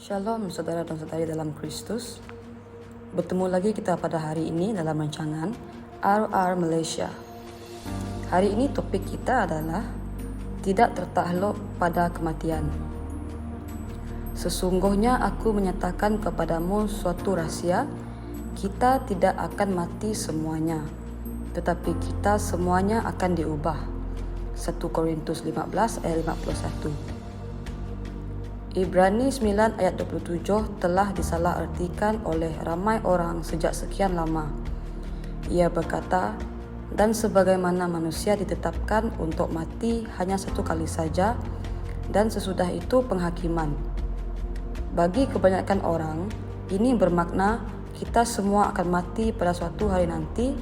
Shalom saudara dan saudari dalam Kristus. Bertemu lagi kita pada hari ini dalam rancangan RR Malaysia. Hari ini topik kita adalah tidak tertakluk pada kematian. Sesungguhnya aku menyatakan kepadamu suatu rahsia, kita tidak akan mati semuanya, tetapi kita semuanya akan diubah. 1 Korintus 15 ayat 51. Ibrani 9 ayat 27 telah disalahartikan oleh ramai orang sejak sekian lama. Ia berkata, dan sebagaimana manusia ditetapkan untuk mati hanya satu kali saja, dan sesudah itu penghakiman. Bagi kebanyakan orang, ini bermakna kita semua akan mati pada suatu hari nanti.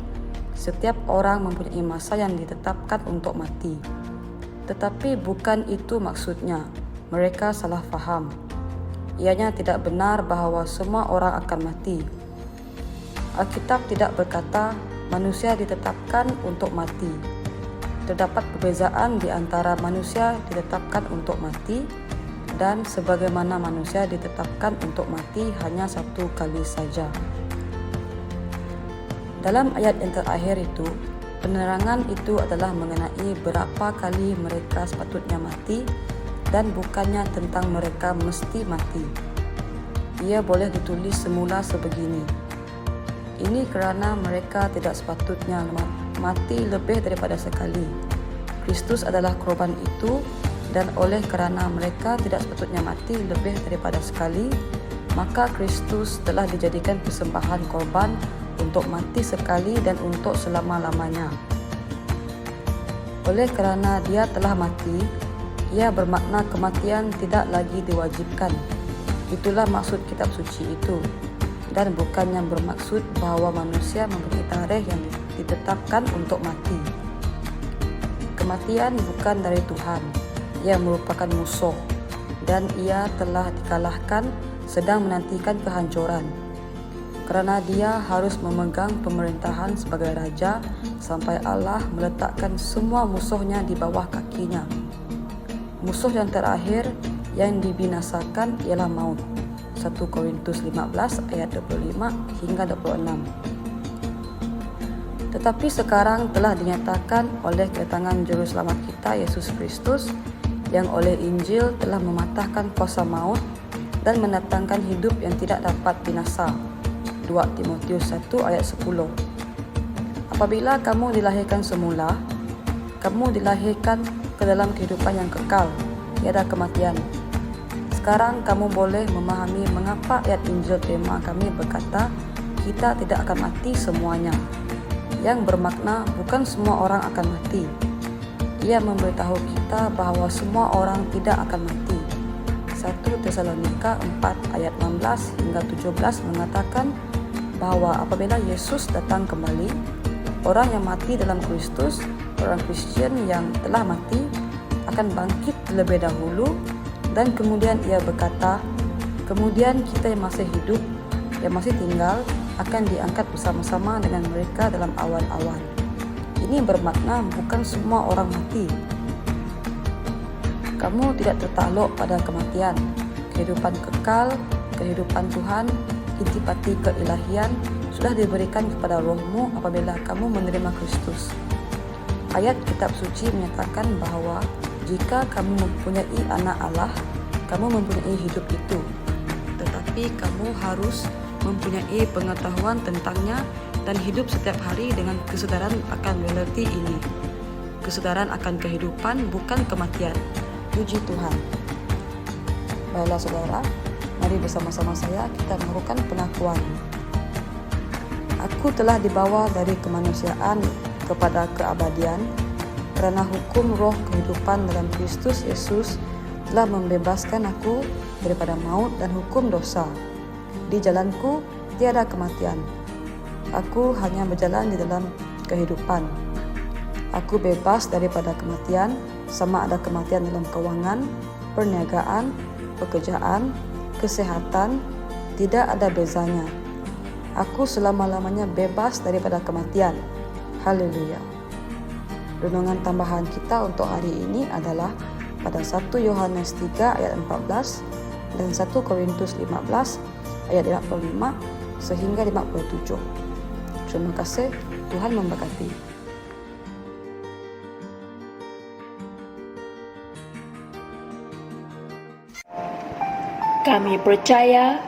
Setiap orang mempunyai masa yang ditetapkan untuk mati. Tetapi bukan itu maksudnya. Mereka salah faham. Ianya tidak benar bahawa semua orang akan mati. Alkitab tidak berkata manusia ditetapkan untuk mati. Terdapat perbezaan di antara manusia ditetapkan untuk mati dan sebagaimana manusia ditetapkan untuk mati hanya satu kali saja. Dalam ayat yang terakhir itu, penerangan itu adalah mengenai berapa kali mereka sepatutnya mati dan bukannya tentang mereka mesti mati. Ia boleh ditulis semula sebegini. Ini kerana mereka tidak sepatutnya mati lebih daripada sekali. Kristus adalah korban itu, dan oleh kerana mereka tidak sepatutnya mati lebih daripada sekali, maka Kristus telah dijadikan persembahan korban untuk mati sekali dan untuk selama-lamanya. Oleh kerana dia telah mati, ia bermakna kematian tidak lagi diwajibkan. Itulah maksud kitab suci itu. Dan bukannya bermaksud bahawa manusia mempunyai tarikh yang ditetapkan untuk mati. Kematian bukan dari Tuhan. Ia merupakan musuh. Dan ia telah dikalahkan sedang menantikan kehancuran. Kerana dia harus memegang pemerintahan sebagai raja sampai Allah meletakkan semua musuhnya di bawah kakinya. Musuh yang terakhir yang dibinasakan ialah maut. 1 Korintus 15 ayat 25 hingga 26. Tetapi sekarang telah dinyatakan oleh kedatangan juru selamat kita Yesus Kristus yang oleh Injil telah mematahkan kuasa maut dan mendatangkan hidup yang tidak dapat binasa. 2 Timotius 1 ayat 10. Apabila kamu dilahirkan semula, kamu dilahirkan ke dalam kehidupan yang kekal, tiada kematian. Sekarang kamu boleh memahami mengapa ayat Injil tema kami berkata kita tidak akan mati semuanya, yang bermakna bukan semua orang akan mati. Ia memberitahu kita bahawa semua orang tidak akan mati. 1 Tesalonika 4 ayat 16 hingga 17 mengatakan bahawa apabila Yesus datang kembali, orang yang mati dalam Kristus, orang Kristian yang telah mati akan bangkit terlebih dahulu, dan kemudian ia berkata, kemudian kita yang masih hidup, yang masih tinggal akan diangkat bersama-sama dengan mereka dalam awan-awan. Ini bermakna bukan semua orang mati. Kamu tidak tertakluk pada kematian. Kehidupan kekal, kehidupan Tuhan, intipati keilahian sudah diberikan kepada rohmu apabila kamu menerima Kristus. Ayat kitab suci menyatakan bahawa jika kamu mempunyai anak Allah, kamu mempunyai hidup itu. Tetapi kamu harus mempunyai pengetahuan tentangnya dan hidup setiap hari dengan kesedaran akan realiti ini. Kesedaran akan kehidupan, bukan kematian. Puji Tuhan. Baiklah saudara, mari bersama-sama saya kita melakukan pengakuan. Aku telah dibawa dari kemanusiaan kepada keabadian, kerana hukum roh kehidupan dalam Kristus Yesus telah membebaskan aku daripada maut dan hukum dosa. Di jalanku tiada kematian. Aku hanya berjalan di dalam kehidupan. Aku bebas daripada kematian, sama ada kematian dalam kewangan, perniagaan, pekerjaan, kesehatan, tidak ada bezanya. Aku selama-lamanya bebas daripada kematian. Haleluya. Renungan tambahan kita untuk hari ini adalah pada 1 Yohanes 3 ayat 14, dan 1 Korintus 15 ayat 55 sehingga 57. Terima kasih, Tuhan memberkati. Kami percaya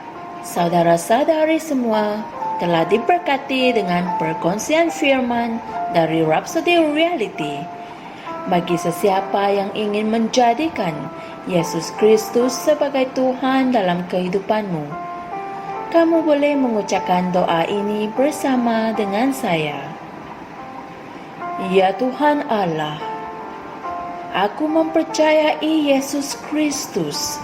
saudara-saudari semua telah diberkati dengan perkongsian firman dari Rhapsody Reality. Bagi sesiapa yang ingin menjadikan Yesus Kristus sebagai Tuhan dalam kehidupanmu, kamu boleh mengucapkan doa ini bersama dengan saya. Ya Tuhan Allah, aku mempercayai Yesus Kristus,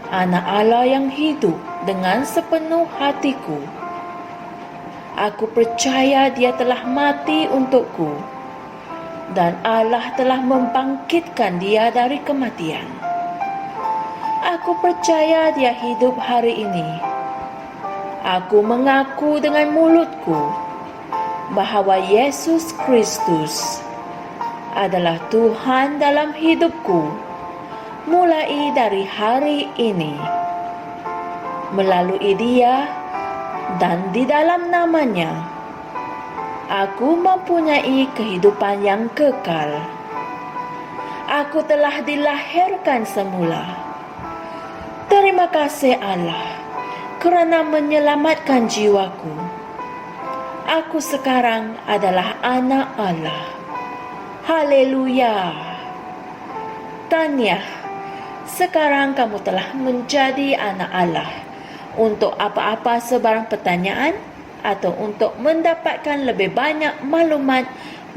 Anak Allah yang hidup dengan sepenuh hatiku. Aku percaya Dia telah mati untukku, dan Allah telah membangkitkan Dia dari kematian. Aku percaya Dia hidup hari ini. Aku mengaku dengan mulutku bahwa Yesus Kristus adalah Tuhan dalam hidupku mulai dari hari ini. Melalui Dia dan di dalam nama-Nya, aku mempunyai kehidupan yang kekal. Aku telah dilahirkan semula. Terima kasih Allah kerana menyelamatkan jiwaku. Aku sekarang adalah anak Allah. Haleluya. Tanya, sekarang kamu telah menjadi anak Allah. Untuk apa-apa sebarang pertanyaan atau untuk mendapatkan lebih banyak maklumat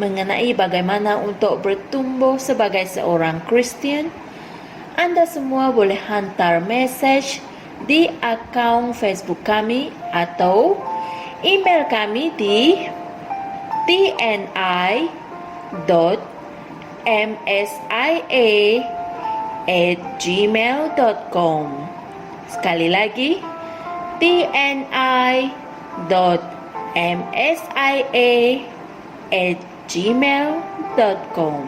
mengenai bagaimana untuk bertumbuh sebagai seorang Kristian, anda semua boleh hantar mesej di akaun Facebook kami atau email kami di tni.msia@gmail.com. Sekali lagi, tni.msia@gmail.com.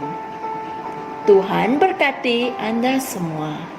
Tuhan berkati Anda semua.